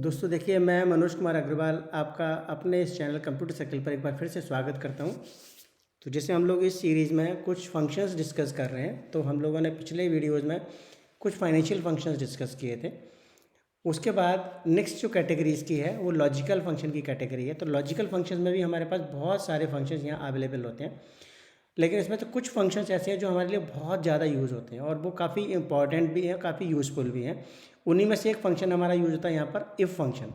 दोस्तों देखिए, मैं मनोज कुमार अग्रवाल आपका अपने इस चैनल कंप्यूटर सर्कल पर एक बार फिर से स्वागत करता हूं। तो जैसे हम लोग इस सीरीज़ में कुछ फंक्शंस डिस्कस कर रहे हैं, तो हम लोगों ने पिछले वीडियोज़ में कुछ फाइनेंशियल फंक्शंस डिस्कस किए थे। उसके बाद नेक्स्ट जो कैटेगरीज़ की है वो लॉजिकल फंक्शन की कैटेगरी है। तो लॉजिकल फंक्शन में भी हमारे पास बहुत सारे फंक्शंस यहाँ अवेलेबल होते हैं, लेकिन इसमें तो कुछ फंक्शंस ऐसे हैं जो हमारे लिए बहुत ज़्यादा यूज़ होते हैं और वो काफ़ी इंपॉर्टेंट भी हैं, काफ़ी यूज़फुल भी हैं। उन्हीं में से एक फंक्शन हमारा यूज़ होता है यहाँ पर इफ़ फंक्शन।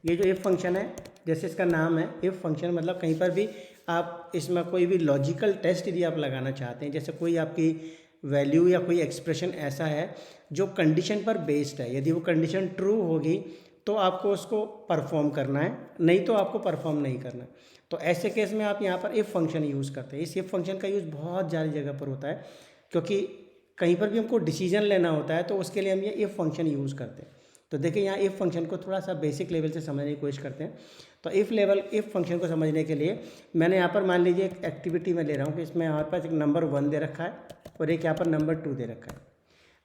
ये जो इफ़ फंक्शन है, जैसे इसका नाम है इफ़ फंक्शन, मतलब कहीं पर भी आप इसमें कोई भी लॉजिकल टेस्ट यदि आप लगाना चाहते हैं, जैसे कोई आपकी वैल्यू या कोई एक्सप्रेशन ऐसा है जो कंडीशन पर बेस्ड है, यदि वो कंडीशन ट्रू होगी तो आपको उसको परफॉर्म करना है, नहीं तो आपको परफॉर्म नहीं करना है। तो ऐसे केस में आप यहाँ पर इफ़ फंक्शन यूज़ करते हैं। इस इफ़ फंक्शन का यूज़ बहुत ज़्यादा जगह पर होता है, क्योंकि कहीं पर भी हमको डिसीजन लेना होता है तो उसके लिए हम ये इफ़ फंक्शन यूज़ करते हैं। तो देखिए, यहाँ इफ़ फंक्शन को थोड़ा सा बेसिक लेवल से समझने की कोशिश करते हैं। तो इफ़ फंक्शन को समझने के लिए मैंने यहाँ पर मान लीजिए एक एक्टिविटी में ले रहा हूँ कि इसमें हमारे पास एक नंबर 1 दे रखा है और एक यहाँ पर नंबर 2 दे रखा है।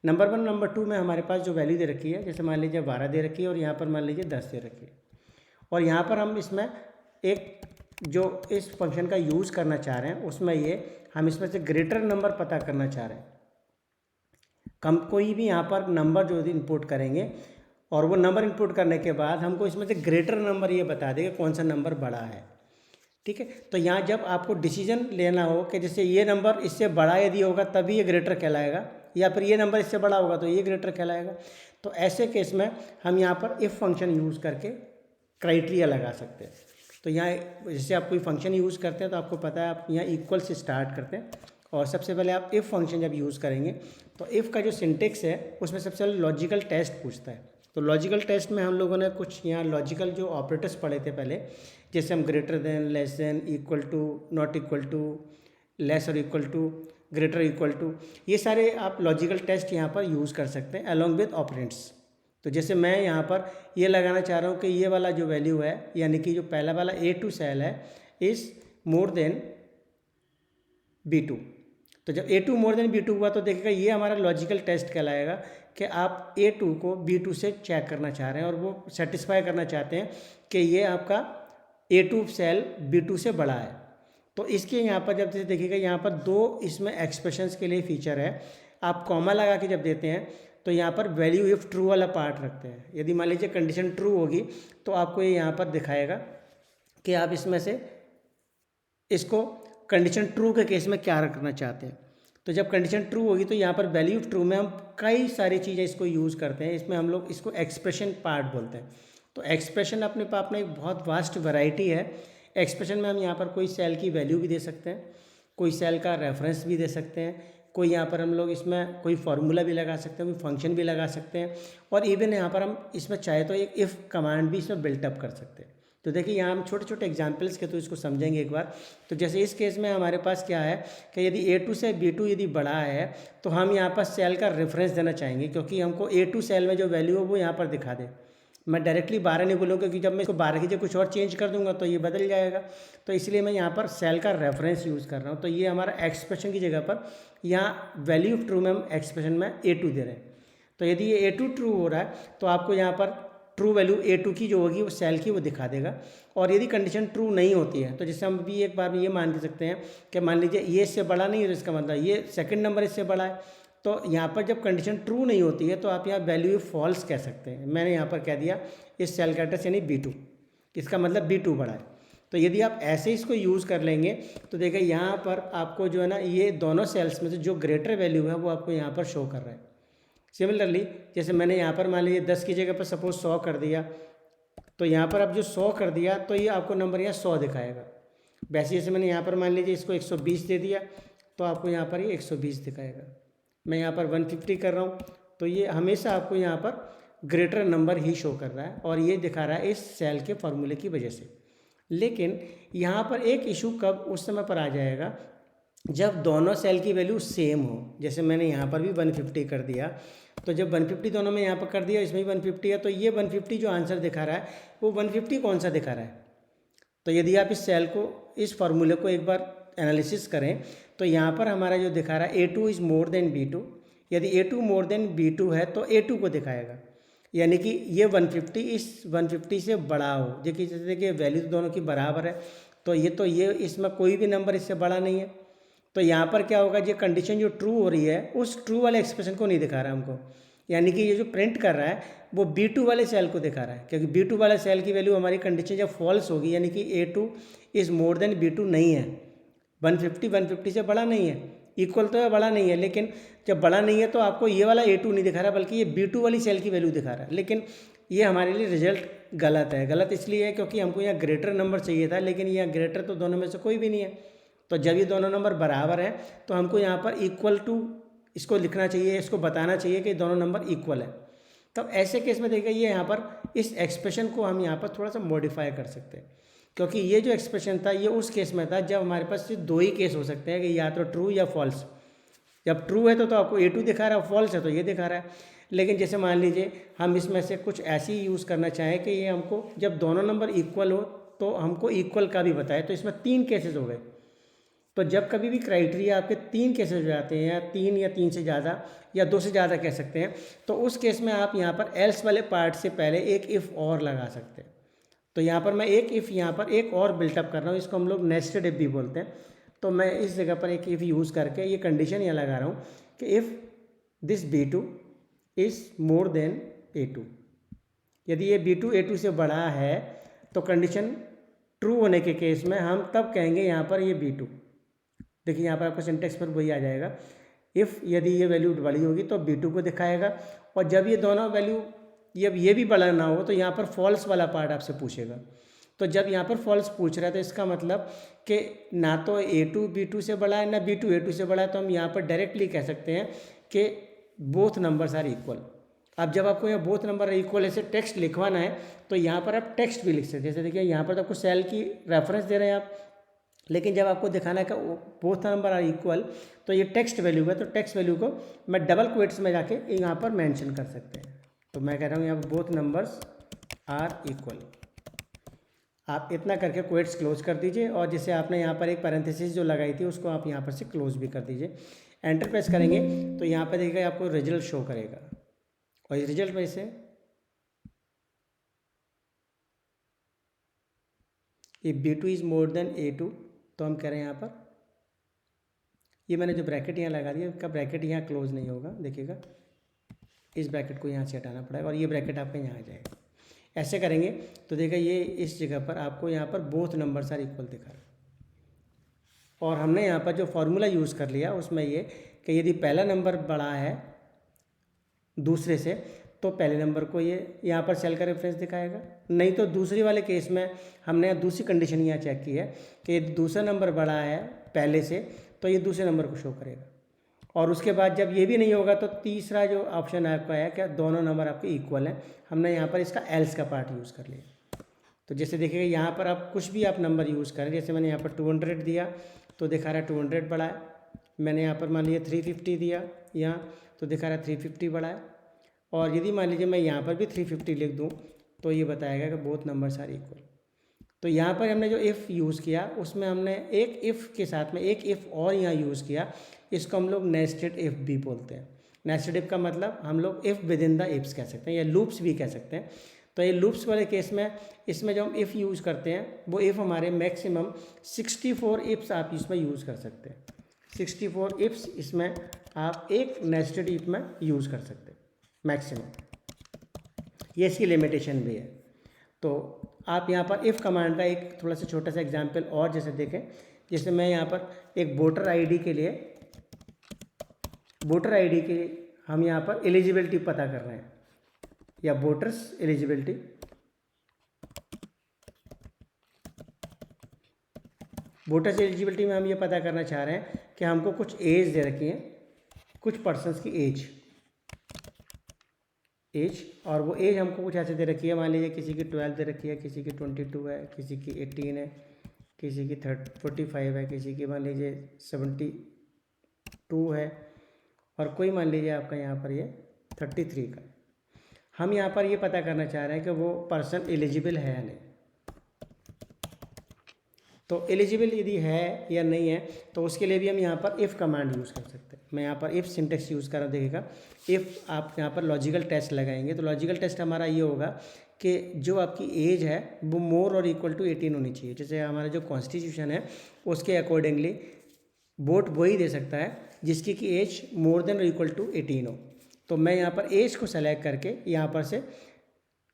नंबर 1 नंबर 2 में हमारे पास जो वैल्यू दे रखी है, जैसे मान लीजिए 12 दे रखी है और यहाँ पर मान लीजिए 10 दे रखी है। और यहाँ पर हम इसमें एक जो इस फंक्शन का यूज़ करना चाह रहे हैं उसमें ये हम इसमें से ग्रेटर नंबर पता करना चाह रहे हैं। कम कोई भी यहाँ पर नंबर जो इनपुट करेंगे और वो नंबर इनपुट करने के बाद हमको इसमें से ग्रेटर नंबर ये बता देगा कौन सा नंबर बड़ा है। ठीक है, तो यहाँ जब आपको डिसीजन लेना हो कि जैसे ये नंबर इससे बड़ा यदि होगा तभी ये ग्रेटर कहलाएगा, या फिर ये नंबर इससे बड़ा होगा तो ये ग्रेटर कहलाएगा, तो ऐसे केस में हम यहाँ पर इफ़ फंक्शन यूज़ करके क्राइटेरिया लगा सकते हैं। तो यहाँ जैसे आप कोई फंक्शन यूज़ करते हैं तो आपको पता है आप यहाँ इक्वल से स्टार्ट करते हैं और सबसे पहले आप इफ़ फंक्शन जब यूज़ करेंगे तो इफ़ का जो सिंटेक्स है उसमें सबसे पहले लॉजिकल टेस्ट पूछता है। तो लॉजिकल टेस्ट में हम लोगों ने कुछ यहाँ लॉजिकल जो ऑपरेटर्स पढ़े थे पहले, जैसे हम greater than, less than, equal to, not equal to, less और equal to, greater equal to, ये सारे आप लॉजिकल टेस्ट यहाँ पर यूज़ कर सकते हैं अलॉन्ग विद ऑपरेंड्स। तो जैसे मैं यहाँ पर ये लगाना चाह रहा हूँ कि ये वाला जो वैल्यू है, यानी कि जो पहला वाला A2 सेल है इज़ मोर देन B2। तो जब A2 मोर देन B2 हुआ तो देखिएगा ये हमारा लॉजिकल टेस्ट कहलाएगा कि आप A2 को B2 से चेक करना चाह रहे हैं और वो सेटिस्फाई करना चाहते हैं कि ये आपका A2 सेल B2 से बड़ा है। तो इसके यहाँ पर जब जैसे देखिएगा यहाँ पर दो इसमें एक्सप्रेशंस के लिए फीचर है। आप कॉमा लगा के जब देते हैं तो यहाँ पर वैल्यू इफ़ ट्रू वाला पार्ट रखते हैं। यदि मान लीजिए कंडीशन ट्रू होगी तो आपको ये यहाँ पर दिखाएगा कि आप इसमें से इसको कंडीशन ट्रू के केस में क्या रखना चाहते हैं। तो जब कंडीशन ट्रू होगी तो यहाँ पर वैल्यू ऑफ ट्रू में हम कई सारी चीज़ें इसको यूज़ करते हैं। इसमें हम लोग इसको एक्सप्रेशन पार्ट बोलते हैं। तो एक्सप्रेशन अपने पाप में एक बहुत वास्ट वैरायटी है। एक्सप्रेशन में हम यहाँ पर कोई सेल की वैल्यू भी दे सकते हैं, कोई सेल का रेफरेंस भी दे सकते हैं, कोई यहाँ पर हम लोग इसमें कोई फार्मूला भी लगा सकते हैं, कोई फंक्शन भी लगा सकते हैं, और इवन यहाँ पर हम इसमें चाहे तो एक इफ़ कमांड भी इसमें बिल्टअप कर सकते हैं। तो देखिए यहाँ हम छोटे छोटे एग्जांपल्स के तो इसको समझेंगे एक बार। तो जैसे इस केस में हमारे पास क्या है कि यदि A2 से B2 यदि बड़ा है तो हम यहाँ पर सेल का रेफरेंस देना चाहेंगे, क्योंकि हमको A2 सेल में जो वैल्यू है वो यहाँ पर दिखा दे। मैं डायरेक्टली 12 नहीं बोलूँगा, क्योंकि जब मैं इसको 12 की जगह कुछ और चेंज कर दूंगा तो ये बदल जाएगा। तो इसलिए मैं यहाँ पर सेल का रेफरेंस यूज़ कर रहा हूँ। तो ये हमारा एक्सप्रेशन की जगह पर यहाँ वैल्यू ऑफ ट्रू में हम एक्सप्रेशन में A2 दे रहे हैं। तो यदि ये A2 ट्रू हो रहा है तो आपको यहाँ पर ट्रू वैल्यू A2 की जो होगी वो सेल की वो दिखा देगा। और यदि कंडीशन ट्रू नहीं होती है तो जैसे हम भी एक बार ये मान सकते हैं कि मान लीजिए ये इससे बड़ा नहीं है, तो इसका मतलब ये सेकंड नंबर इससे बड़ा है। तो यहाँ पर जब कंडीशन ट्रू नहीं होती है तो आप यहाँ वैल्यू फॉल्स कह सकते हैं। मैंने यहाँ पर कह दिया इस सेल का एड्रेस यानी B2, इसका मतलब B2 बड़ा है। तो यदि आप ऐसे इसको यूज़ कर लेंगे तो देखिए यहाँ पर आपको जो है ना ये दोनों सेल्स में से जो ग्रेटर वैल्यू है वो आपको यहाँ पर शो कर रहा है। सिमिलरली जैसे मैंने यहाँ पर मान लीजिए 10 की जगह पर सपोज 100 कर दिया, तो यहाँ पर अब जो 100 कर दिया तो ये आपको नंबर यहाँ 100 दिखाएगा। वैसे जैसे मैंने यहाँ पर मान लीजिए इसको 120 दे दिया तो आपको यहाँ पर ये 120 दिखाएगा। मैं यहाँ पर 150 कर रहा हूँ तो ये हमेशा आपको यहाँ पर ग्रेटर नंबर ही शो कर रहा है, और ये दिखा रहा है इस सेल के फॉर्मूले की वजह से। लेकिन यहाँ पर एक इशू कब उस समय पर आ जाएगा जब दोनों सेल की वैल्यू सेम हो। जैसे मैंने यहाँ पर भी 150 कर दिया, तो जब 150 दोनों में यहाँ पर कर दिया, इसमें भी 150 है, तो ये 150 जो आंसर दिखा रहा है वो 150 कौन सा दिखा रहा है। तो यदि आप इस सेल को, इस फार्मूले को एक बार एनालिसिस करें तो यहाँ पर हमारा जो दिखा रहा है A2 is more than B2, यदि A2 मोर देन B2 है तो A2 को दिखाएगा। यानी कि ये 150 इस 150 से बड़ा हो। देखिए जैसे देखिए वैल्यू तो दोनों की बराबर है, तो ये इसमें कोई भी नंबर इससे बड़ा नहीं है। तो यहाँ पर क्या होगा, ये कंडीशन जो ट्रू हो रही है उस ट्रू वाले एक्सप्रेशन को नहीं दिखा रहा है हमको, यानी कि ये जो प्रिंट कर रहा है वो B2 वाले सेल को दिखा रहा है, क्योंकि B2 वाले सेल की वैल्यू हमारी कंडीशन जब फॉल्स होगी, यानी कि A2 is more than B2 नहीं है। 150 से बड़ा नहीं है, इक्वल तो है, बड़ा नहीं है, लेकिन जब बड़ा नहीं है तो आपको ये वाला A2 नहीं दिखा रहा, बल्कि ये B2 वाली सेल की वैल्यू दिखा रहा है। लेकिन ये हमारे लिए रिजल्ट गलत है। गलत इसलिए है क्योंकि हमको यहाँ ग्रेटर नंबर चाहिए था, लेकिन यहाँ ग्रेटर तो दोनों में से कोई भी नहीं है। तो जब ये दोनों नंबर बराबर हैं तो हमको यहाँ पर इक्वल टू इसको लिखना चाहिए, इसको बताना चाहिए कि दोनों नंबर इक्वल है। तब ऐसे केस में देखिए ये यहाँ पर इस एक्सप्रेशन को हम यहाँ पर थोड़ा सा मॉडिफाई कर सकते हैं, क्योंकि ये जो एक्सप्रेशन था ये उस केस में था जब हमारे पास सिर्फ दो ही केस हो सकते हैं कि या तो ट्रू या फॉल्स। जब ट्रू है तो आपको A2 दिखा रहा है, फॉल्स है तो ये दिखा रहा है। लेकिन जैसे मान लीजिए हम इसमें से कुछ ऐसी यूज़ करना चाहें कि ये हमको जब दोनों नंबर इक्वल हो तो हमको इक्वल का भी बताए, तो इसमें 3 केसेस हो गए। तो जब कभी भी क्राइटेरिया आपके 3 केसेस हो जाते हैं, या 3 से ज़्यादा या 2 से ज़्यादा कह सकते हैं, तो उस केस में आप यहाँ पर एल्स वाले पार्ट से पहले एक इफ़ और लगा सकते हैं। तो यहाँ पर मैं एक इफ़ यहाँ पर एक और बिल्टअप कर रहा हूँ, इसको हम लोग नेस्टेड इफ़ भी बोलते हैं। तो मैं इस जगह पर एक इफ़ यूज़ करके ये कंडीशन यहाँ लगा रहा हूँ कि if this B2 is more than A2। यदि ये B2 A2 से बड़ा है तो कंडीशन ट्रू होने के केस में हम तब कहेंगे यहाँ पर ये B2। देखिए यहाँ पर आपको सिंटेक्स पर वही आ जाएगा, इफ़ यदि ये वैल्यू बड़ी होगी तो B2 को दिखाएगा, और जब ये दोनों वैल्यू जब ये भी बड़ा ना हो तो यहाँ पर फॉल्स वाला पार्ट आपसे पूछेगा। तो जब यहाँ पर फॉल्स पूछ रहा है तो इसका मतलब कि ना तो A2 B2 से बड़ा है ना B2 A2 से बड़ा है, तो हम यहाँ पर डायरेक्टली कह सकते हैं कि बोथ नंबर्स आर इक्वल। अब जब आपको यहाँ बोथ नंबर इक्वल ऐसे टेक्स्ट लिखवाना है तो यहाँ पर आप टेक्स्ट भी लिख सकते हैं। जैसे देखिए यहाँ पर तो आपको सेल की रेफरेंस दे रहे हैं आप, लेकिन जब आपको दिखाना है कि बोथ नंबर आर इक्वल तो ये टेक्स्ट वैल्यू है, तो टेक्स्ट वैल्यू को मैं डबल क्वेट्स में जाके यहाँ पर मेंशन कर सकते हैं। तो मैं कह रहा हूँ यहाँ पर बोथ नंबर्स आर इक्वल। आप इतना करके क्वेट्स क्लोज कर दीजिए, और जैसे आपने यहाँ पर एक पैरेंथेसिस जो लगाई थी उसको आप यहाँ पर से क्लोज भी कर दीजिए। एंटर प्रेस करेंगे तो यहाँ पर देखिएगा आपको रिजल्ट शो करेगा, और इस रिजल्ट में से if B2 is more than A2, तो हम कह रहे हैं यहाँ पर ये मैंने जो ब्रैकेट यहाँ लगा दिया इसका ब्रैकेट यहाँ क्लोज नहीं होगा। देखिएगा इस ब्रैकेट को यहाँ से हटाना पड़ेगा और ये ब्रैकेट आपका यहाँ आ जाएगा। ऐसे करेंगे तो देखिए ये इस जगह पर आपको यहाँ पर बोथ नंबर्स आर इक्वल दिखा रहा है। और हमने यहाँ पर जो फॉर्मूला यूज़ कर लिया उसमें ये कि यदि पहला नंबर बड़ा है दूसरे से तो पहले नंबर को ये यहाँ पर सेल का रेफरेंस दिखाएगा, नहीं तो दूसरी वाले केस में हमने दूसरी कंडीशन यहाँ चेक की है कि यदि दूसरा नंबर बड़ा है पहले से तो ये दूसरे नंबर को शो करेगा। और उसके बाद जब ये भी नहीं होगा तो तीसरा जो ऑप्शन आपका है क्या दोनों नंबर आपके इक्वल हैं, हमने यहाँ पर इसका एल्स का पार्ट यूज़ कर लिया। तो जैसे देखिएगा यहाँ पर आप कुछ भी आप नंबर यूज़ करें, जैसे मैंने यहाँ पर 200 दिया तो दिखा रहा है 200 बड़ा है। मैंने यहाँ पर मान लीजिए 350 दिया यहाँ तो दिखा रहा है 350 बड़ा है। और यदि मान लीजिए मैं यहाँ पर भी 350 लिख दूँ तो ये बताएगा कि बोथ नंबर्स आर इक्वल। तो यहाँ पर हमने जो इफ़ यूज़ किया उसमें हमने एक इफ़ के साथ में एक इफ़ और यहाँ यूज़ किया, इसको हम लोग नेस्टेड इफ़ भी बोलते हैं। नेस्टेड इफ़ का मतलब हम लोग if with in the ifs कह सकते हैं या लूप्स भी कह सकते हैं। तो ये लूप्स वाले केस में इसमें जो हम इफ़ यूज़ करते हैं वो इफ़ हमारे मैक्सिमम 64 इफ्स आप इसमें यूज़ कर सकते हैं। 64 इफ्स इसमें आप एक नेस्टेड इफ में यूज़ कर सकते हैं मैक्सिमम, ये इसकी लिमिटेशन भी है। तो आप यहाँ पर इफ़ कमांड का एक थोड़ा सा छोटा सा एग्जांपल और जैसे देखें, जैसे मैं यहाँ पर एक वोटर आईडी के हम यहाँ पर एलिजिबिलिटी पता कर रहे हैं या वोटर्स एलिजिबिलिटी। वोटर्स एलिजिबिलिटी में हम ये पता करना चाह रहे हैं कि हमको कुछ एज दे रखी है, कुछ पर्सन्स की एज, और वो एज हमको कुछ ऐसे दे रखी है। मान लीजिए किसी की 12 दे रखी है, किसी की 22 है, किसी की 18 है, किसी की 45 है, किसी की मान लीजिए 72 है, और कोई मान लीजिए आपका यहाँ पर ये 33 का। हम यहाँ पर ये पता करना चाह रहे हैं कि वो पर्सन एलिजिबल है या नहीं। तो एलिजिबल यदि है या नहीं है तो उसके लिए भी हम यहाँ पर इफ़ कमांड यूज़ कर सकते हैं। मैं यहाँ पर इफ़ सिंटेक्स यूज़ कर रहा हूँ, देखिएगा इफ़ आप यहाँ पर लॉजिकल टेस्ट लगाएंगे तो लॉजिकल टेस्ट हमारा ये होगा कि जो आपकी एज है वो मोर और इक्वल टू 18 होनी चाहिए। जैसे हमारा जो कॉन्स्टिट्यूशन है उसके अकॉर्डिंगली वोट वही दे सकता है जिसकी कि एज मोर देन और इक्वल टू 18 हो। तो मैं यहाँ पर एज को सेलेक्ट करके यहाँ पर से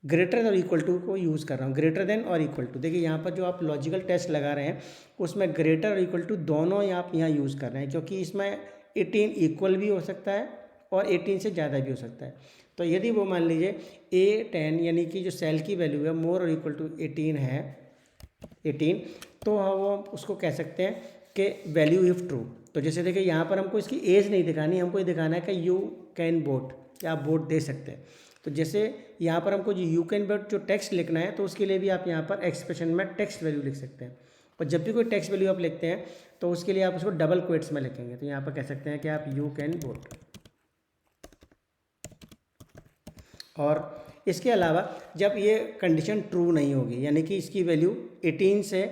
ग्रेटर और इक्वल टू को यूज़ कर रहा हूँ, ग्रेटर देन और इक्वल टू। देखिए यहाँ पर जो आप लॉजिकल टेस्ट लगा रहे हैं उसमें ग्रेटर और इक्वल टू दोनों आप यहाँ यूज़ कर रहे हैं, क्योंकि इसमें 18 इक्वल भी हो सकता है और 18 से ज़्यादा भी हो सकता है। तो यदि वो मान लीजिए A10 यानी कि जो सेल की वैल्यू है मोर और इक्वल टू 18 है 18, तो वो उसको कह सकते हैं कि वैल्यू इफ़ ट्रू। तो जैसे देखिए यहाँ पर हमको इसकी एज नहीं दिखानी, हमको ये दिखाना है कि यू कैन वोट, या आप वोट दे सकते हैं। तो जैसे यहाँ पर हमको जो यू कैन वोट जो टेक्स्ट लिखना है तो उसके लिए भी आप यहाँ पर एक्सप्रेशन में टेक्स्ट वैल्यू लिख सकते हैं। और जब भी कोई टेक्स्ट वैल्यू आप लिखते हैं तो उसके लिए आप उसको डबल क्वेट्स में लिखेंगे। तो यहाँ पर कह सकते हैं कि आप यू कैन वोट। और इसके अलावा जब ये कंडीशन ट्रू नहीं होगी, यानी कि इसकी वैल्यू 18 से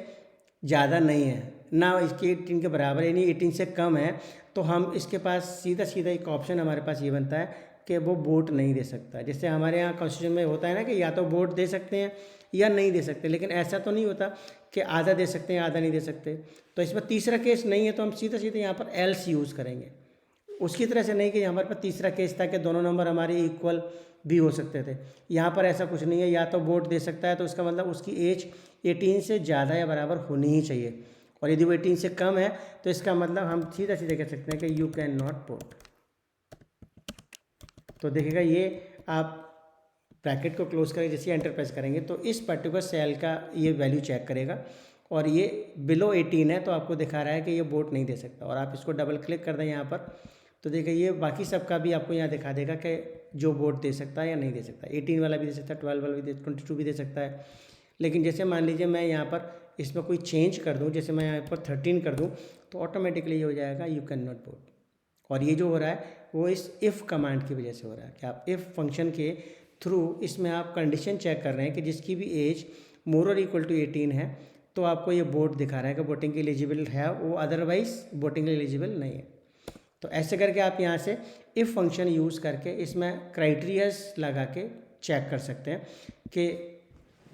ज़्यादा नहीं है ना इसके 18 के बराबर, यानी 18 से कम है, तो हम इसके पास सीधा सीधा एक ऑप्शन हमारे पास ये बनता है कि वो वोट नहीं दे सकता। जैसे हमारे यहाँ कॉन्स्टिट्यूशन में होता है ना कि या तो वोट दे सकते हैं या नहीं दे सकते, लेकिन ऐसा तो नहीं होता कि आधा दे सकते हैं आधा नहीं दे सकते। तो इसमें तीसरा केस नहीं है तो हम सीधा सीधा यहाँ पर एल्स यूज़ करेंगे। उसकी तरह से नहीं कि हमारे पास तीसरा केस था कि दोनों नंबर हमारे इक्वल भी हो सकते थे। यहाँ पर ऐसा कुछ नहीं है, या तो वोट दे सकता है तो इसका मतलब उसकी एज 18 से ज़्यादा या बराबर होनी ही चाहिए, और यदि वो 18 से कम है तो इसका मतलब हम सीधा सीधा कह सकते हैं कि यू कैन नॉट वोट। तो देखिएगा ये आप ब्रैकेट को क्लोज करें, जैसे एंटर प्रेस करेंगे तो इस पर्टिकुलर सेल का ये वैल्यू चेक करेगा, और ये बिलो 18 है तो आपको दिखा रहा है कि ये वोट नहीं दे सकता। और आप इसको डबल क्लिक कर दें यहाँ पर तो देखिए ये बाकी सबका भी आपको यहाँ दिखा देगा कि जो वोट दे सकता है या नहीं दे सकता। 18 वाला भी दे सकता है, 12 वाला भी दे, 22 भी दे सकता है। लेकिन जैसे मान लीजिए मैं यहाँ पर इसमें कोई चेंज कर दूँ, जैसे मैं यहाँ पर 13 कर दूँ तो ऑटोमेटिकली ये हो जाएगा यू कैन नॉट वोट। और ये जो हो रहा है वो इस इफ़ कमांड की वजह से हो रहा है कि आप इफ़ फंक्शन के थ्रू इसमें आप कंडीशन चेक कर रहे हैं कि जिसकी भी एज मोर और इक्वल टू 18 है तो आपको ये वोट दिखा रहा है कि वोटिंग के एलिजिबल है वो, अदरवाइज वोटिंग के एलिजिबल नहीं है। तो ऐसे करके आप यहाँ से इफ़ फंक्शन यूज़ करके इसमें क्राइटेरियाज लगा के चेक कर सकते हैं कि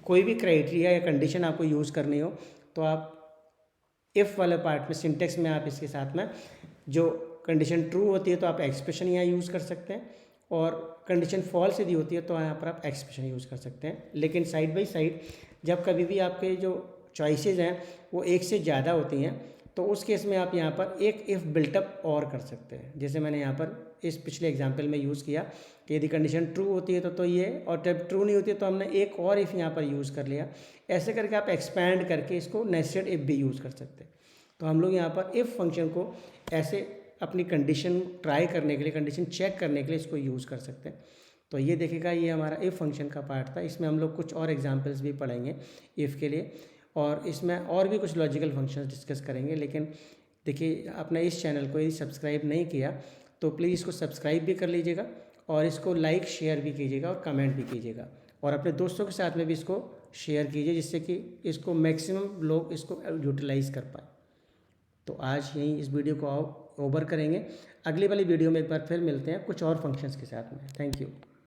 कोई भी क्राइटेरिया या कंडीशन आपको यूज़ करनी हो तो आप इफ़ वाले पार्ट में सिंटेक्स में आप इसके साथ में जो कंडीशन ट्रू होती है तो आप एक्सप्रेशन यहाँ यूज़ कर सकते हैं, और कंडीशन फॉल्स यदि होती है तो यहाँ पर आप एक्सप्रेशन यूज़ कर सकते हैं। लेकिन साइड बाई साइड जब कभी भी आपके जो चॉइसेस हैं वो एक से ज़्यादा होती हैं तो उस केस में आप यहाँ पर एक इफ़ बिल्टअप और कर सकते हैं। जैसे मैंने यहाँ पर इस पिछले एग्जांपल में यूज़ किया कि यदि कंडीशन ट्रू होती है तो ये, और जब ट्रू नहीं होती है तो हमने एक और इफ़ यहाँ पर यूज़ कर लिया। ऐसे करके आप एक्सपैंड करके इसको नेस्टेड इफ़ भी यूज़ कर सकते हैं। तो हम लोग यहाँ पर इफ़ फंक्शन को ऐसे अपनी कंडीशन ट्राई करने के लिए, कंडीशन चेक करने के लिए इसको यूज़ कर सकते हैं। तो ये देखिएगा ये हमारा इफ़ फंक्शन का पार्ट था। इसमें हम लोग कुछ और एग्जांपल्स भी पढ़ेंगे इफ़ के लिए, और इसमें और भी कुछ लॉजिकल फंक्शंस डिस्कस करेंगे। लेकिन देखिए आपने इस चैनल को यदि सब्सक्राइब नहीं किया तो प्लीज़ इसको सब्सक्राइब भी कर लीजिएगा, और इसको लाइक शेयर भी कीजिएगा और कमेंट भी कीजिएगा, और अपने दोस्तों के साथ में भी इसको शेयर कीजिए जिससे कि इसको मैक्सिमम लोग इसको यूटिलाइज़ कर पाए। तो आज यहीं इस वीडियो को ओवर करेंगे। अगली वाली वीडियो में एक बार फिर मिलते हैं कुछ और फंक्शंस के साथ में। Thank you.